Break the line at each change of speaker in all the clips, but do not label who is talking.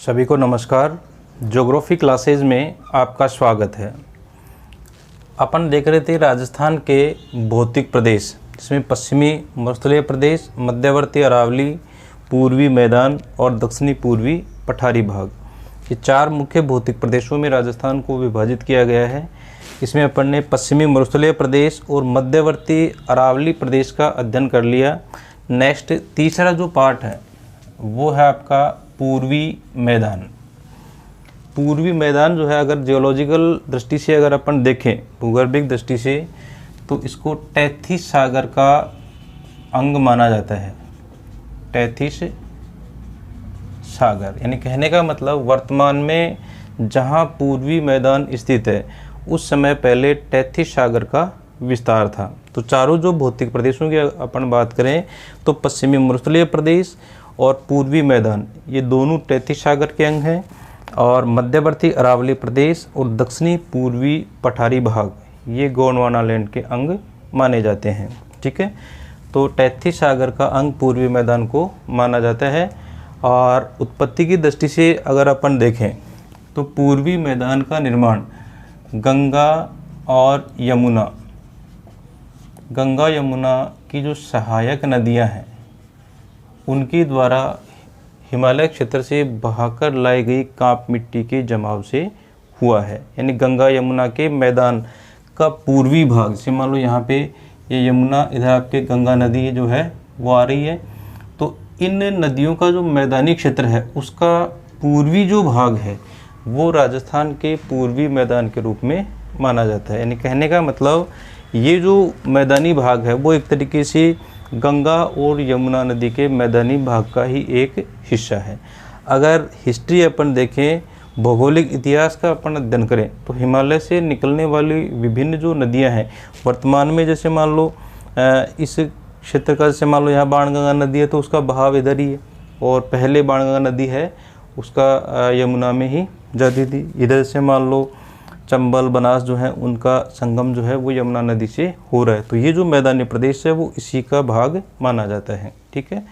सभी को नमस्कार। ज्योग्राफी क्लासेज में आपका स्वागत है। अपन देख रहे थे राजस्थान के भौतिक प्रदेश, जिसमें पश्चिमी मरुस्थलीय प्रदेश, मध्यवर्ती अरावली, पूर्वी मैदान और दक्षिणी पूर्वी पठारी भाग, ये चार मुख्य भौतिक प्रदेशों में राजस्थान को विभाजित किया गया है। इसमें अपन ने पश्चिमी मरुस्थलीय प्रदेश और मध्यवर्ती अरावली प्रदेश का अध्ययन कर लिया। नेक्स्ट तीसरा जो पार्ट है वो है आपका पूर्वी मैदान। पूर्वी मैदान जो है, अगर जियोलॉजिकल दृष्टि से अगर अपन देखें, भूगर्भिक दृष्टि से, तो इसको टैथिस सागर का अंग माना जाता है। टैथिस सागर यानी कहने का मतलब वर्तमान में जहाँ पूर्वी मैदान स्थित है उस समय पहले टैथिस सागर का विस्तार था। तो चारों जो भौतिक प्रदेशों की अपन बात करें तो पश्चिमी मरुस्थलीय प्रदेश और पूर्वी मैदान ये दोनों टैथिस सागर के अंग हैं, और मध्यवर्ती अरावली प्रदेश और दक्षिणी पूर्वी पठारी भाग ये गोंडवाना लैंड के अंग माने जाते हैं। ठीक है, तो टैथिस सागर का अंग पूर्वी मैदान को माना जाता है। और उत्पत्ति की दृष्टि से अगर अपन देखें तो पूर्वी मैदान का निर्माण गंगा और यमुना की जो सहायक नदियां हैं उनके द्वारा हिमालय क्षेत्र से बहाकर लाई गई कांप मिट्टी के जमाव से हुआ है। यानी गंगा यमुना के मैदान का पूर्वी भाग से, मान लो यहाँ पे ये यमुना, इधर आपके गंगा नदी जो है वो आ रही है, तो इन नदियों का जो मैदानी क्षेत्र है उसका पूर्वी जो भाग है वो राजस्थान के पूर्वी मैदान के रूप में माना जाता है। यानी कहने का मतलब ये जो मैदानी भाग है वो एक तरीके से गंगा और यमुना नदी के मैदानी भाग का ही एक हिस्सा है। अगर हिस्ट्री अपन देखें, भौगोलिक इतिहास का अपन अध्ययन करें, तो हिमालय से निकलने वाली विभिन्न जो नदियां हैं वर्तमान में, जैसे मान लो इस क्षेत्र का, जैसे मान लो यहाँ बाणगंगा नदी है तो उसका बहाव इधर ही है, और पहले बाणगंगा नदी है उसका यमुना में ही जाती थी। इधर से मान लो चंबल, बनास जो है उनका संगम जो है वो यमुना नदी से हो रहा है। तो ये जो मैदानी प्रदेश है वो इसी का भाग माना जाता है। ठीक है,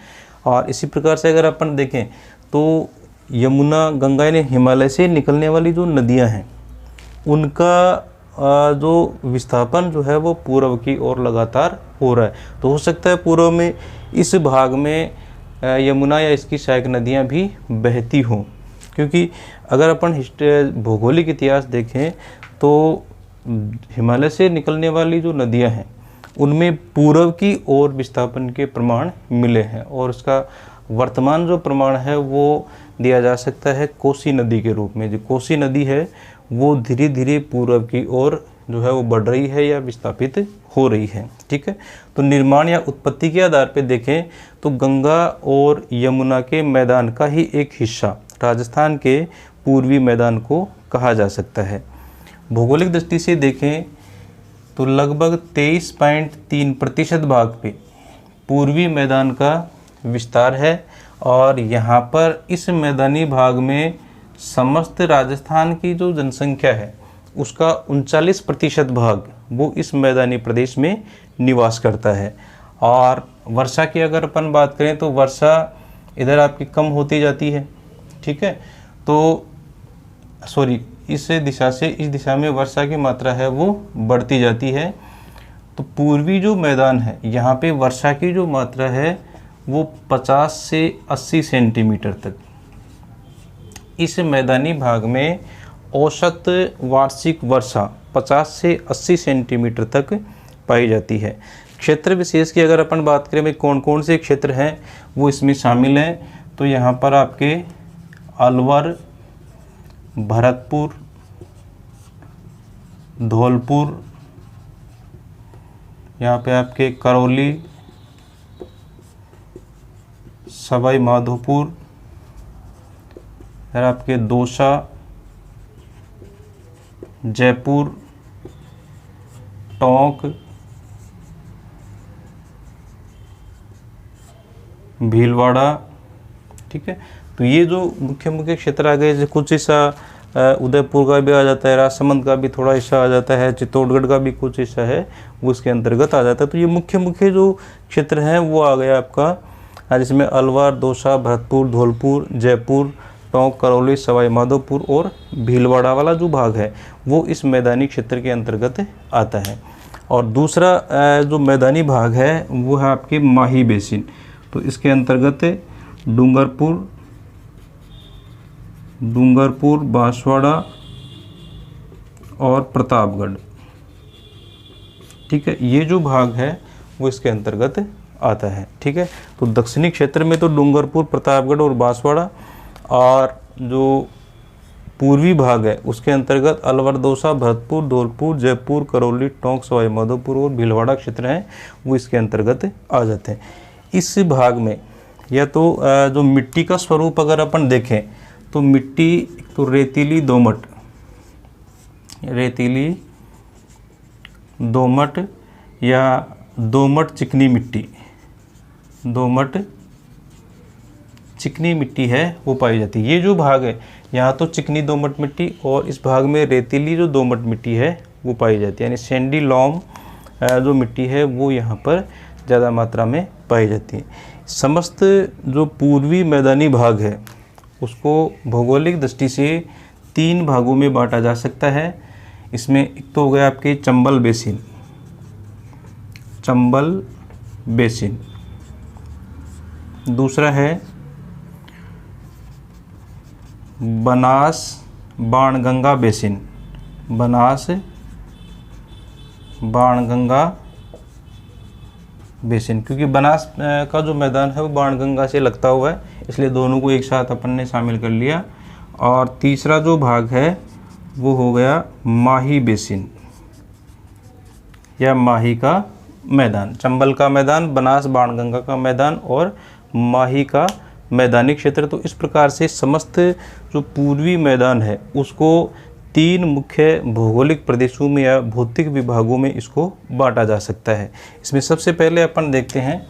और इसी प्रकार से अगर अपन देखें तो यमुना, गंगा यानी हिमालय से निकलने वाली जो नदियां हैं उनका जो विस्थापन जो है वो पूर्व की ओर लगातार हो रहा है। तो हो सकता है पूर्व में इस भाग में यमुना या इसकी सहायक नदियाँ भी बहती हों, क्योंकि अगर अपन भौगोलिक इतिहास देखें तो हिमालय से निकलने वाली जो नदियां हैं उनमें पूर्व की ओर विस्थापन के प्रमाण मिले हैं, और उसका वर्तमान जो प्रमाण है वो दिया जा सकता है कोसी नदी के रूप में। जो कोसी नदी है वो धीरे धीरे पूर्व की ओर जो है वो बढ़ रही है या विस्थापित हो रही है। ठीक है, तो निर्माण या उत्पत्ति के आधार पर देखें तो गंगा और यमुना के मैदान का ही एक हिस्सा राजस्थान के पूर्वी मैदान को कहा जा सकता है। भौगोलिक दृष्टि से देखें तो लगभग 23.3% भाग पे पूर्वी मैदान का विस्तार है, और यहाँ पर इस मैदानी भाग में समस्त राजस्थान की जो जनसंख्या है उसका 39% भाग वो इस मैदानी प्रदेश में निवास करता है। और वर्षा की अगर अपन बात करें तो वर्षा इधर आपकी कम होती जाती है। ठीक है, तो इस दिशा में वर्षा की मात्रा है वो बढ़ती जाती है। तो पूर्वी जो मैदान है यहाँ पे वर्षा की जो मात्रा है वो 50 से 80 सेंटीमीटर तक इस मैदानी भाग में औसत वार्षिक वर्षा 50 से 80 सेंटीमीटर तक पाई जाती है। क्षेत्र विशेष की अगर अपन बात करें, भाई कौन कौन से क्षेत्र हैं वो इसमें शामिल हैं, तो यहाँ पर आपके अलवर, भरतपुर, धौलपुर, यहाँ पे आपके करौली, सवाई माधोपुर, फिर आपके दौसा, जयपुर, टोंक, भीलवाड़ा। ठीक है, तो ये जो मुख्य मुख्य क्षेत्र आ गए, जैसे कुछ हिस्सा उदयपुर का भी आ जाता है, राजसमंद का भी थोड़ा हिस्सा आ जाता है, चित्तौड़गढ़ का भी कुछ हिस्सा है वो इसके अंतर्गत आ जाता है। तो ये मुख्य मुख्य जो क्षेत्र हैं वो आ गया आपका, जिसमें अलवर, दौसा, भरतपुर, धौलपुर, जयपुर, टोंक, करौली, सवाई माधोपुर और भीलवाड़ा वाला जो भाग है वो इस मैदानी क्षेत्र के अंतर्गत आता है। और दूसरा जो मैदानी भाग है वो है आपके माही बेसिन। तो इसके अंतर्गत डूंगरपुर, बांसवाड़ा और प्रतापगढ़, ठीक है, ये जो भाग है वो इसके अंतर्गत आता है। ठीक है, तो दक्षिणी क्षेत्र में तो डूंगरपुर, प्रतापगढ़ और बांसवाड़ा, और जो पूर्वी भाग है उसके अंतर्गत अलवर, दौसा, भरतपुर, धौलपुर, जयपुर, करौली, टोंक, सवाई माधोपुर और भीलवाड़ा क्षेत्र हैं वो इसके अंतर्गत आ जाते हैं। इस भाग में या तो जो मिट्टी का स्वरूप अगर अपन देखें तो मिट्टी तो रेतीली दोमट या दोमट चिकनी मिट्टी है वो पाई जाती है। ये जो भाग है यहाँ तो चिकनी दोमट मिट्टी और इस भाग में रेतीली जो दोमट मिट्टी है वो पाई जाती है, यानी सैंडी लॉम जो मिट्टी है वो यहाँ पर ज़्यादा मात्रा में पाई जाती है। समस्त जो पूर्वी मैदानी भाग है उसको भौगोलिक दृष्टि से 3 भागों में बांटा जा सकता है। इसमें एक तो हो गया आपके चंबल बेसिन, दूसरा है बनास बाणगंगा बेसिन, क्योंकि बनास का जो मैदान है वो बाणगंगा से लगता हुआ है, इसलिए दोनों को एक साथ अपन ने शामिल कर लिया। और तीसरा जो भाग है वो हो गया माही बेसिन या माही का मैदान। चंबल का मैदान, बनास बाणगंगा का मैदान और माही का मैदानी क्षेत्र। तो इस प्रकार से समस्त जो पूर्वी मैदान है उसको 3 मुख्य भौगोलिक प्रदेशों में या भौतिक विभागों में इसको बांटा जा सकता है। इसमें सबसे पहले अपन देखते हैं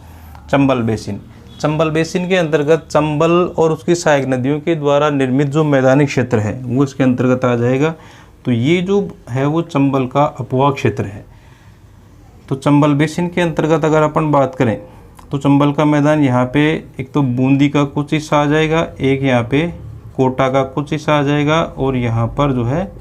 चंबल बेसिन। चंबल बेसिन के अंतर्गत चंबल और उसकी सहायक नदियों के द्वारा निर्मित जो मैदानी क्षेत्र है वो इसके अंतर्गत आ जाएगा। तो ये जो है वो चंबल का अपवाह क्षेत्र है। तो चंबल बेसिन के अंतर्गत अगर अपन बात करें तो चंबल का मैदान यहाँ पे एक तो बूंदी का कुछ हिस्सा आ जाएगा, एक यहाँ पे कोटा का कुछ हिस्सा आ जाएगा और यहाँ पर जो है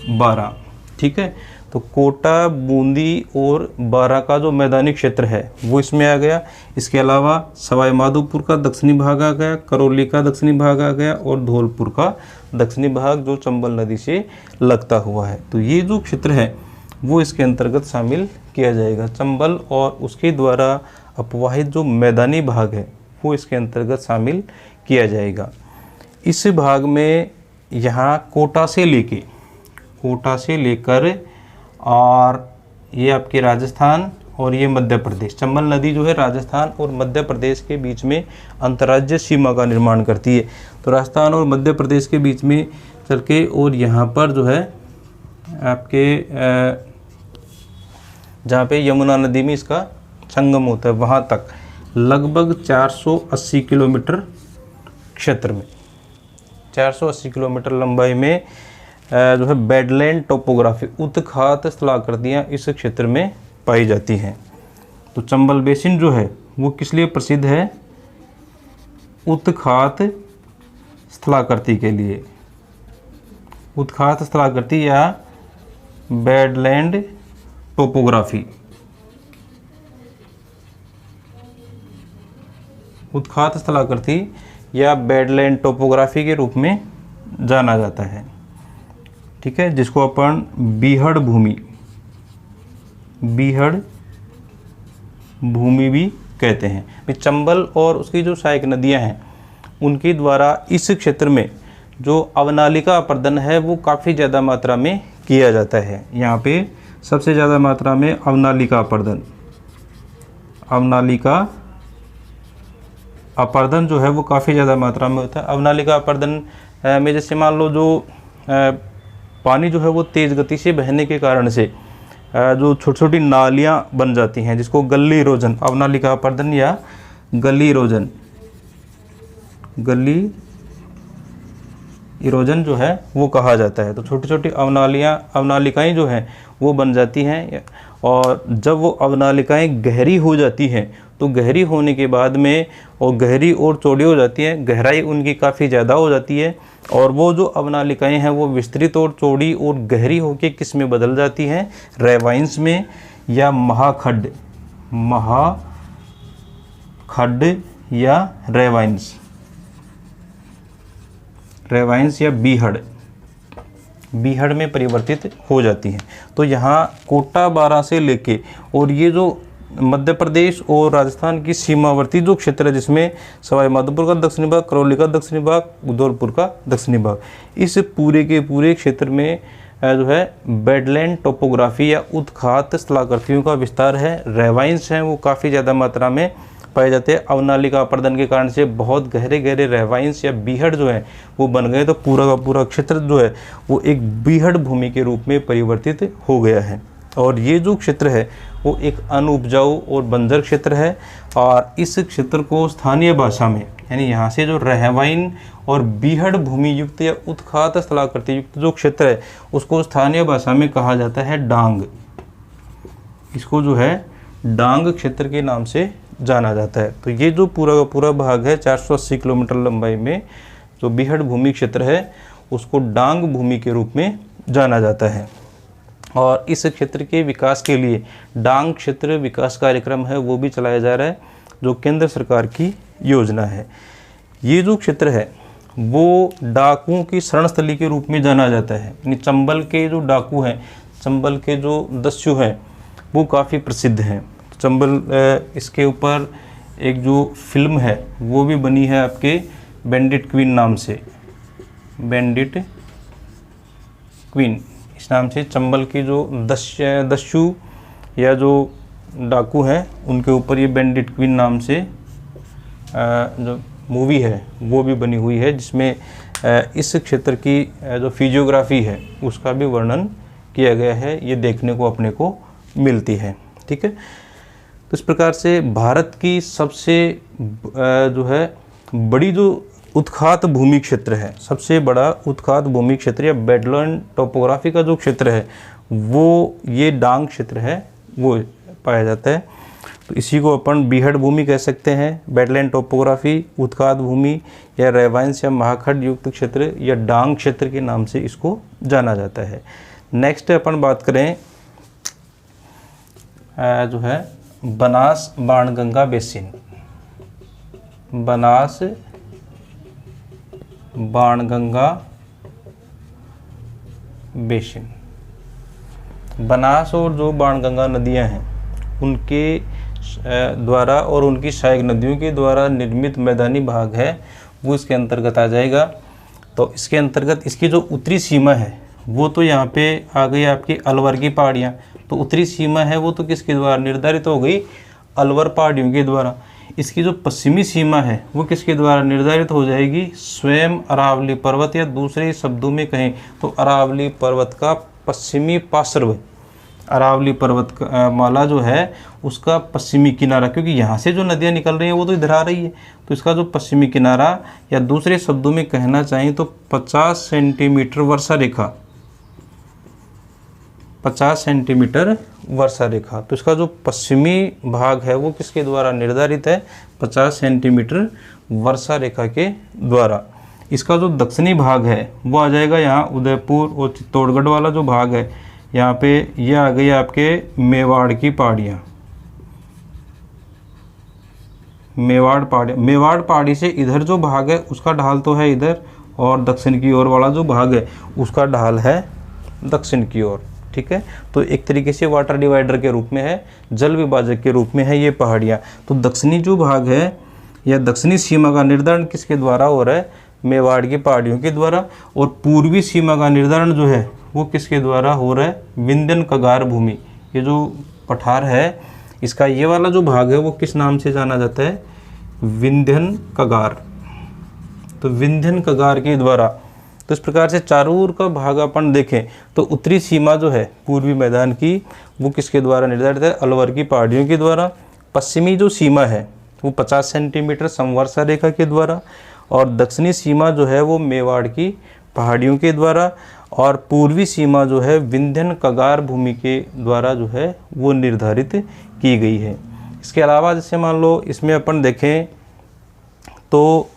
बारा। ठीक है, तो कोटा, बूंदी और बारा का जो मैदानी क्षेत्र है वो इसमें आ गया। इसके अलावा सवाई माधोपुर का दक्षिणी भाग आ गया, करौली का दक्षिणी भाग आ गया और धौलपुर का दक्षिणी भाग जो चंबल नदी से लगता हुआ है। तो ये जो क्षेत्र है वो इसके अंतर्गत शामिल किया जाएगा। चंबल और उसके द्वारा अपवाहित जो मैदानी भाग है वो इसके अंतर्गत शामिल किया जाएगा। इस भाग में यहाँ कोटा से लेकर और ये आपके राजस्थान और ये मध्य प्रदेश, चंबल नदी जो है राजस्थान और मध्य प्रदेश के बीच में अंतर्राज्यीय सीमा का निर्माण करती है। तो राजस्थान और मध्य प्रदेश के बीच में चल के और यहाँ पर जो है आपके जहाँ पे यमुना नदी में इसका संगम होता है वहाँ तक लगभग 480 किलोमीटर क्षेत्र में, 480 किलोमीटर लंबाई में जो है बेडलैंड टोपोग्राफी, उत्खात स्थलाकृतियाँ इस क्षेत्र में पाई जाती हैं। तो चंबल बेसिन जो है वो किस लिए प्रसिद्ध है? उत्खात स्थलाकृति के लिए, उत्खात स्थलाकृति या बेडलैंड टोपोग्राफी। उत्खात स्थलाकृति या बेडलैंड टोपोग्राफी के रूप में जाना जाता है। ठीक है, जिसको अपन बीहड़ भूमि भी कहते हैं। चंबल और उसकी जो सहायक नदियां हैं उनके द्वारा इस क्षेत्र में जो अवनालिका अपर्दन है वो काफ़ी ज़्यादा मात्रा में किया जाता है। यहाँ पे सबसे ज़्यादा मात्रा में अवनालिका अपर्दन जो है वो काफ़ी ज़्यादा मात्रा में होता है। अवनालिका अपर्दन में जैसे मान लो जो पानी जो है वो तेज़ गति से बहने के कारण से जो छोटी छोटी नालियाँ बन जाती हैं जिसको गली इरोजन, अवनालिका अपर्दन या गली इरोजन जो है वो कहा जाता है। तो छोटी छोटी अवनालिकाएँ जो हैं वो बन जाती हैं, और जब वो अवनालिकाएँ गहरी हो जाती हैं तो गहरी होने के बाद में और गहरी और चौड़ी हो जाती हैं, गहराई उनकी काफ़ी ज़्यादा हो जाती है, और वो जो अवनालिकाएँ हैं वो विस्तृत और चौड़ी और गहरी होकर किस में बदल जाती हैं, रेवाइंस में या महाखड्ड या रेवाइंस या बीहड़ में परिवर्तित हो जाती हैं। तो यहाँ कोटा 12 से लेके और ये जो मध्य प्रदेश और राजस्थान की सीमावर्ती जो क्षेत्र है, जिसमें सवाई माधोपुर का दक्षिणी भाग, करौली का दक्षिणी भाग, धौलपुर का दक्षिणी भाग, इस पूरे के पूरे क्षेत्र में जो है बेडलैंड टोपोग्राफी या उत्खात स्थलाकृतियों का विस्तार है। रेवाइंस हैं वो काफ़ी ज़्यादा मात्रा में पाए जाते हैं। अवनालिका अपर्दन के कारण से बहुत गहरे गहरे रेवाइंस या बीहड़ जो है वो बन गए, तो पूरा का पूरा क्षेत्र जो है वो एक बीहड़ भूमि के रूप में परिवर्तित हो गया है। और ये जो क्षेत्र है वो एक अनुपजाऊ और बंजर क्षेत्र है, और इस क्षेत्र को स्थानीय भाषा में, यानी यहाँ से जो रेवाइन और बीहड़ भूमि युक्त या उत्खात स्थलाकृति युक्त जो क्षेत्र है उसको स्थानीय भाषा में कहा जाता है डांग। इसको जो है डांग क्षेत्र के नाम से जाना जाता है। तो ये जो पूरा का पूरा भाग है 480 किलोमीटर लंबाई में जो बीहड़ भूमि क्षेत्र है उसको डांग भूमि के रूप में जाना जाता है। और इस क्षेत्र के विकास के लिए डांग क्षेत्र विकास कार्यक्रम है वो भी चलाया जा रहा है, जो केंद्र सरकार की योजना है। ये जो क्षेत्र है वो डाकुओं की शरणस्थली के रूप में जाना जाता है, यानी चंबल के जो डाकू हैं, चंबल के जो दस्यु हैं वो काफ़ी प्रसिद्ध हैं। चंबल इसके ऊपर एक जो फिल्म है वो भी बनी है आपके बैंडिट क्वीन नाम से, बैंडिट क्वीन इस नाम से चंबल की जो दस्यु या जो डाकू हैं उनके ऊपर ये बैंडिट क्वीन नाम से जो मूवी है वो भी बनी हुई है, जिसमें इस क्षेत्र की जो फिजियोग्राफी है उसका भी वर्णन किया गया है। ये देखने को अपने को मिलती है। ठीक है, तो इस प्रकार से भारत की सबसे जो है बड़ी जो उत्खात भूमि क्षेत्र है, सबसे बड़ा उत्खात भूमि क्षेत्र या बेडलैंड टोपोग्राफी का जो क्षेत्र है वो ये डांग क्षेत्र है वो पाया जाता है। तो इसी को अपन बीहड़ भूमि कह सकते हैं, बेडलैंड टोपोग्राफी, उत्खात भूमि या रेवाइंस या महाखड्ड युक्त क्षेत्र या डांग क्षेत्र के नाम से इसको जाना जाता है। नेक्स्ट अपन बात करें जो है बनास बाणगंगा बेसिन, बनास बाणगंगा बेसिन। बनास और जो बाणगंगा नदियां हैं उनके द्वारा और उनकी सहायक नदियों के द्वारा निर्मित मैदानी भाग है वो इसके अंतर्गत आ जाएगा। तो इसके अंतर्गत इसकी जो उत्तरी सीमा है वो तो यहाँ पे आ गई आपकी अलवर की पहाड़ियाँ। तो उत्तरी सीमा है वो तो किसके द्वारा निर्धारित हो गई, अलवर पहाड़ियों के द्वारा। इसकी जो पश्चिमी सीमा है वो किसके द्वारा निर्धारित हो जाएगी, स्वयं अरावली पर्वत, या दूसरे शब्दों में कहें तो अरावली पर्वत का पश्चिमी पार्श्व, अरावली पर्वत का माला जो है उसका पश्चिमी किनारा, क्योंकि यहाँ से जो नदियाँ निकल रही हैं वो तो इधर आ रही है, तो इसका जो पश्चिमी किनारा, या दूसरे शब्दों में कहना चाहें तो 50 सेंटीमीटर वर्षा रेखा, 50 सेंटीमीटर वर्षा रेखा। तो इसका जो पश्चिमी भाग है वो किसके द्वारा निर्धारित है, 50 सेंटीमीटर वर्षा रेखा के द्वारा। इसका जो दक्षिणी भाग है वो आ जाएगा यहाँ उदयपुर और चित्तौड़गढ़ वाला जो भाग है, यहाँ पे ये आ गई आपके मेवाड़ की पहाड़ियाँ, मेवाड़ पहाड़ी से इधर जो भाग है उसका ढाल तो है इधर, और दक्षिण की ओर वाला जो भाग है उसका ढाल है दक्षिण की ओर। ठीक है, तो एक तरीके से वाटर डिवाइडर के रूप में है, जल विभाजक के रूप में है ये पहाड़ियाँ। तो दक्षिणी जो भाग है या दक्षिणी सीमा का निर्धारण किसके द्वारा हो रहा है, मेवाड़ की पहाड़ियों के द्वारा। और पूर्वी सीमा का निर्धारण जो है वो किसके द्वारा हो रहा है, विंध्यन कगार भूमि। ये जो पठार है इसका ये वाला जो भाग है वो किस नाम से जाना जाता है, विंध्यन कगार। तो विंध्यन कगार के द्वारा। तो इस प्रकार से चारों ओर का भाग अपन देखें तो उत्तरी सीमा जो है पूर्वी मैदान की वो किसके द्वारा निर्धारित है, अलवर की पहाड़ियों के द्वारा। पश्चिमी जो सीमा है वो 50 सेंटीमीटर समवर्षा रेखा के द्वारा, और दक्षिणी सीमा जो है वो मेवाड़ की पहाड़ियों के द्वारा, और पूर्वी सीमा जो है विंध्यन कगार भूमि के द्वारा जो है वो निर्धारित की गई है। इसके अलावा जैसे मान लो इसमें अपन देखें तो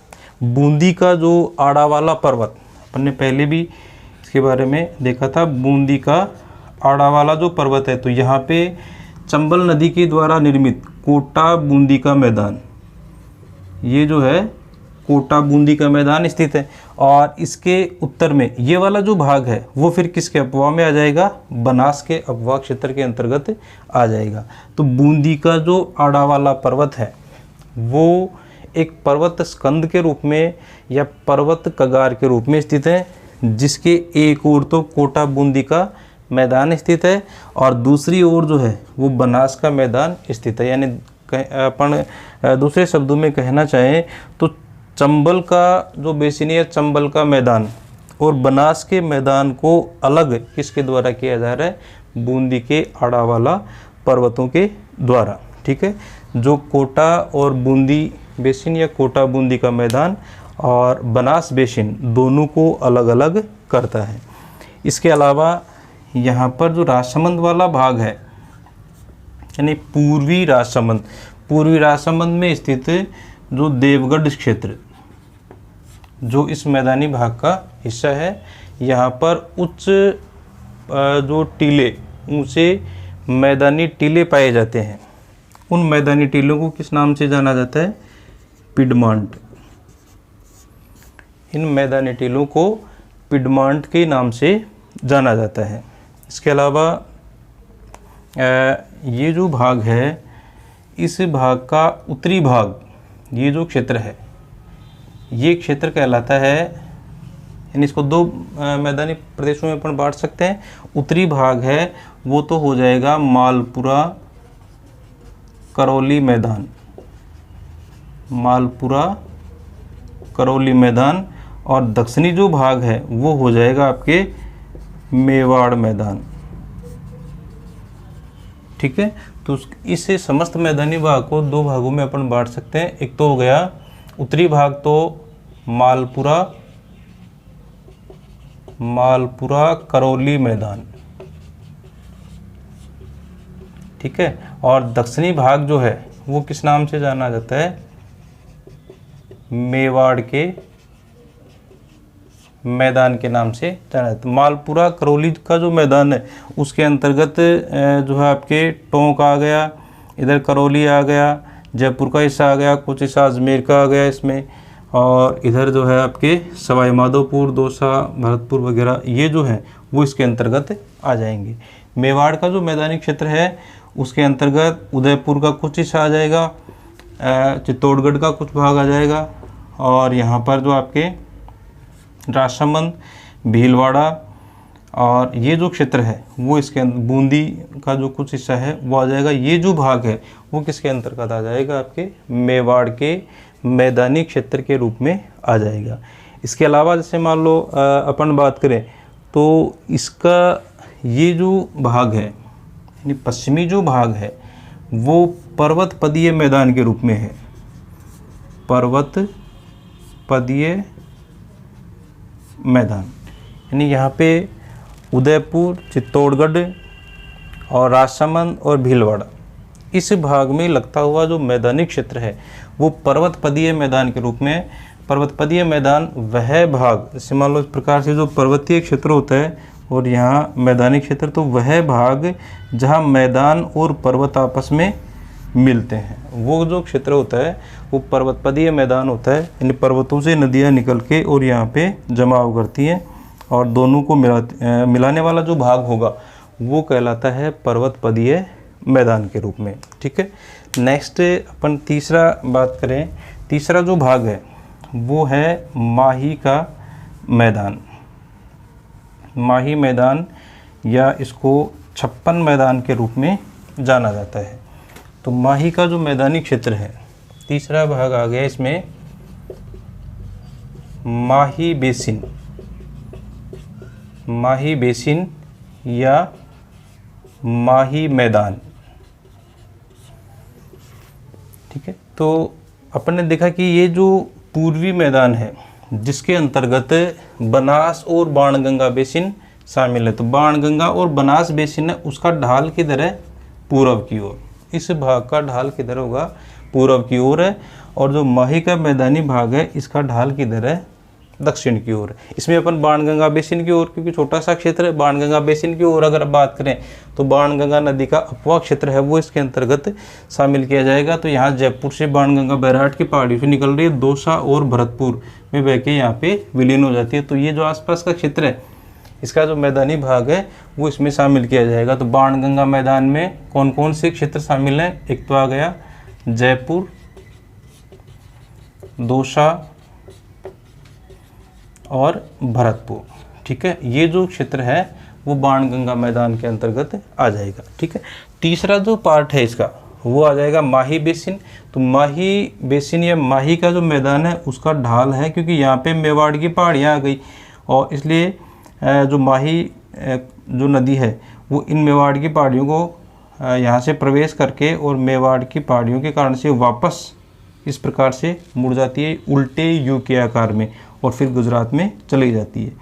बूंदी का जो आड़ा वाला पर्वत, अपन ने पहले भी इसके बारे में देखा था, बूंदी का आड़ा वाला जो पर्वत है, तो यहाँ पे चंबल नदी के द्वारा निर्मित कोटा बूंदी का मैदान, ये जो है कोटा बूंदी का मैदान स्थित है। और इसके उत्तर में ये वाला जो भाग है वो फिर किसके अपवाह में आ जाएगा, बनास के अपवाह क्षेत्र के अंतर्गत आ जाएगा। तो बूंदी का जो आड़ा वाला पर्वत है वो एक पर्वत स्कंद के रूप में या पर्वत कगार के रूप में स्थित है, जिसके एक ओर तो कोटा बूंदी का मैदान स्थित है और दूसरी ओर जो है वो बनास का मैदान स्थित है। यानी अपन दूसरे शब्दों में कहना चाहें तो चंबल का जो बेसिन है, चंबल का मैदान और बनास के मैदान को अलग किसके द्वारा किया जा रहा है, बूंदी के आड़ा वाला पर्वतों के द्वारा। ठीक है, जो कोटा और बूंदी बेसिन या कोटा बूंदी का मैदान और बनास बेसिन दोनों को अलग अलग करता है। इसके अलावा यहाँ पर जो राजसमंद वाला भाग है, यानी पूर्वी राजसमंद में स्थित जो देवगढ़ क्षेत्र, जो इस मैदानी भाग का हिस्सा है, यहाँ पर उच्च जो टीले, ऊंचे मैदानी टीले पाए जाते हैं। उन मैदानी टीलों को किस नाम से जाना जाता है, पिडमांट। इन मैदानी टीलों को पिडमांट के नाम से जाना जाता है। इसके अलावा ये जो भाग है, इस भाग का उत्तरी भाग, ये जो क्षेत्र है, ये क्षेत्र कहलाता है, यानी इसको दो मैदानी प्रदेशों में अपन बांट सकते हैं। उत्तरी भाग है वो तो हो जाएगा मालपुरा करौली मैदान, मालपुरा करौली मैदान, और दक्षिणी जो भाग है वो हो जाएगा आपके मेवाड़ मैदान। ठीक है, तो इससे समस्त मैदानी भाग को दो भागों में अपन बांट सकते हैं। एक तो हो गया उत्तरी भाग, तो मालपुरा करौली मैदान। ठीक है, और दक्षिणी भाग जो है वो किस नाम से जाना जाता है, मेवाड़ के मैदान के नाम से जाना जाता है। मालपुरा करौली का जो मैदान है उसके अंतर्गत जो है आपके टोंक आ गया, इधर करौली आ गया, जयपुर का हिस्सा आ गया, कुछ हिस्सा अजमेर का आ गया इसमें, और इधर जो है आपके सवाई माधोपुर, दौसा, भरतपुर वगैरह ये जो है वो इसके अंतर्गत आ जाएंगे। मेवाड़ का जो मैदानी क्षेत्र है उसके अंतर्गत उदयपुर का कुछ हिस्सा आ जाएगा, चित्तौड़गढ़ का कुछ भाग आ जाएगा, और यहाँ पर जो आपके राजसमंद, भीलवाड़ा और ये जो क्षेत्र है वो इसके बूंदी का जो कुछ हिस्सा है वो आ जाएगा। ये जो भाग है वो किसके अंतर्गत आ जाएगा, आपके मेवाड़ के मैदानी क्षेत्र के रूप में आ जाएगा। इसके अलावा जैसे मान लो अपन बात करें तो इसका ये जो भाग है, यानी पश्चिमी जो भाग है वो पर्वत पदीय मैदान के रूप में है, पर्वत पदीय मैदान। यानी यहाँ पे उदयपुर, चित्तौड़गढ़ और राजसमंद और भीलवाड़ा, इस भाग में लगता हुआ जो मैदानी क्षेत्र है वो पर्वतपदीय मैदान के रूप में। पर्वतपदीय मैदान वह भाग, जैसे मान लो इस प्रकार से जो पर्वतीय क्षेत्र होता है और यहाँ मैदानी क्षेत्र, तो वह भाग जहाँ मैदान और पर्वत आपस में मिलते हैं, वो जो क्षेत्र होता है वो पर्वतपदीय मैदान होता है। इन पर्वतों से नदियाँ निकल के और यहाँ पे जमाव करती हैं, और दोनों को मिलाने वाला जो भाग होगा वो कहलाता है पर्वतपदीय मैदान के रूप में। ठीक है, नेक्स्ट अपन तीसरा बात करें, तीसरा जो भाग है वो है माही का मैदान। माही मैदान या इसको छप्पन मैदान के रूप में जाना जाता है। तो माही का जो मैदानी क्षेत्र है, तीसरा भाग आ गया इसमें माही बेसिन, माही बेसिन या माही मैदान। ठीक है, तो अपन ने देखा कि ये जो पूर्वी मैदान है जिसके अंतर्गत बनास और बाणगंगा बेसिन शामिल है। तो बाणगंगा और बनास बेसिन है, उसका ढाल किधर है? पूर्व की ओर। इस भाग का ढाल किधर होगा? पूर्व की ओर है। और जो माही का मैदानी भाग है, इसका ढाल किधर है? दक्षिण की ओर। इसमें अपन बाणगंगा बेसिन की ओर, क्योंकि छोटा सा क्षेत्र है, बाणगंगा बेसिन की ओर अगर बात करें तो बाणगंगा नदी का अपवा क्षेत्र है वो इसके अंतर्गत शामिल किया जाएगा। तो यहाँ जयपुर से बाणगंगा बैराट की पहाड़ी से निकल रही है, दौसा और भरतपुर में बह के यहाँ पे विलीन हो जाती है। तो ये जो आसपास का क्षेत्र है, इसका जो मैदानी भाग है वो इसमें शामिल किया जाएगा। तो बाणगंगा मैदान में कौन कौन से क्षेत्र शामिल हैं? एक तो आ गया जयपुर, दौसा और भरतपुर। ठीक है, ये जो क्षेत्र है वो बाणगंगा मैदान के अंतर्गत आ जाएगा। ठीक है, तीसरा जो पार्ट है इसका वो आ जाएगा माही बेसिन। तो माही बेसिन या माही का जो मैदान है उसका ढाल है, क्योंकि यहाँ पे मेवाड़ की पहाड़ियाँ आ गई और इसलिए जो माही जो नदी है वो इन मेवाड़ की पहाड़ियों को यहाँ से प्रवेश करके और मेवाड़ की पहाड़ियों के कारण से वापस इस प्रकार से मुड़ जाती है उल्टे यू के आकार में और फिर गुजरात में चली जाती है।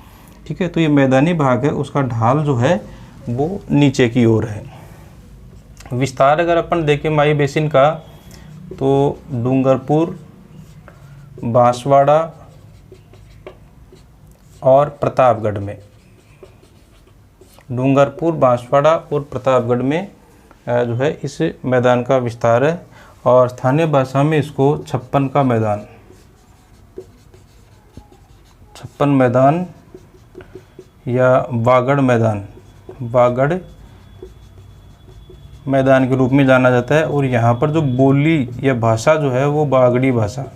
ठीक है, तो ये मैदानी भाग है, उसका ढाल जो है वो नीचे की ओर है। विस्तार अगर अपन देखें माही बेसिन का तो डूंगरपुर, बांसवाड़ा और प्रतापगढ़ में, डूंगरपुर, बांसवाड़ा और प्रतापगढ़ में जो है इस मैदान का विस्तार है। और स्थानीय भाषा में इसको 56 का मैदान, 56 मैदान या वागड़ मैदान, वागड़ मैदान के रूप में जाना जाता है। और यहाँ पर जो बोली या भाषा जो है वो बागड़ी भाषा,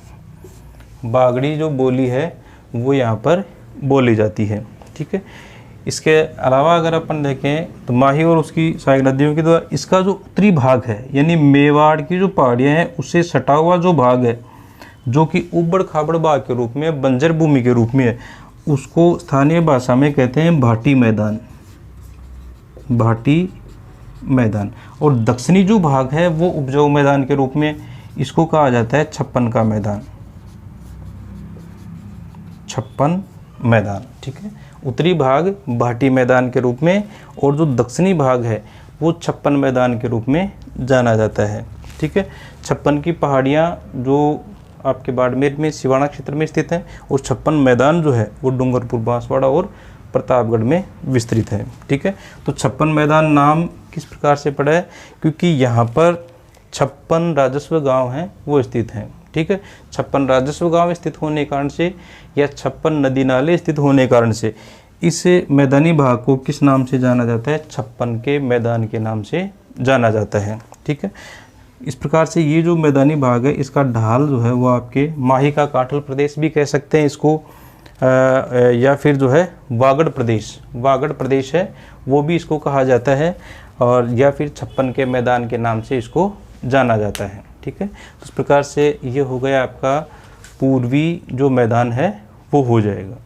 बागड़ी जो बोली है वो यहाँ पर बोली जाती है। ठीक है, इसके अलावा अगर अपन देखें तो माही और उसकी सहायक नदियों के द्वारा इसका जो उत्तरी भाग है यानी मेवाड़ की जो पहाड़ियाँ हैं उससे सटा हुआ जो भाग है जो कि उबड़ खाबड़ भाग के रूप में, बंजर भूमि के रूप में है, उसको स्थानीय भाषा में कहते हैं भाटी मैदान, भाटी मैदान। और दक्षिणी जो भाग है वो उपजाऊ मैदान के रूप में, इसको कहा जाता है 56 का मैदान, 56 मैदान। ठीक है, उत्तरी भाग भाटी मैदान के रूप में और जो दक्षिणी भाग है वो 56 मैदान के रूप में जाना जाता है। ठीक है, 56 की पहाड़ियाँ जो आपके बाड़मेर में सिवाना क्षेत्र में स्थित हैं और 56 मैदान जो है वो डूंगरपुर, बांसवाड़ा और प्रतापगढ़ में विस्तृत है। ठीक है, तो 56 मैदान नाम किस प्रकार से पड़ा है? क्योंकि यहाँ पर 56 राजस्व गांव हैं वो स्थित हैं। ठीक है, 56 राजस्व गांव स्थित होने के कारण से या 56 नदी नाले स्थित होने के कारण से इस मैदानी भाग को किस नाम से जाना जाता है? 56 के मैदान के नाम से जाना जाता है। ठीक है, इस प्रकार से ये जो मैदानी भाग है इसका ढाल जो है वो आपके माही का काठल प्रदेश भी कह सकते हैं इसको, या फिर जो है वागड़ प्रदेश, वागड़ प्रदेश है वो भी इसको कहा जाता है, और या फिर 56 के मैदान के नाम से इसको जाना जाता है। ठीक है, तो इस प्रकार से ये हो गया आपका पूर्वी जो मैदान है वो हो जाएगा।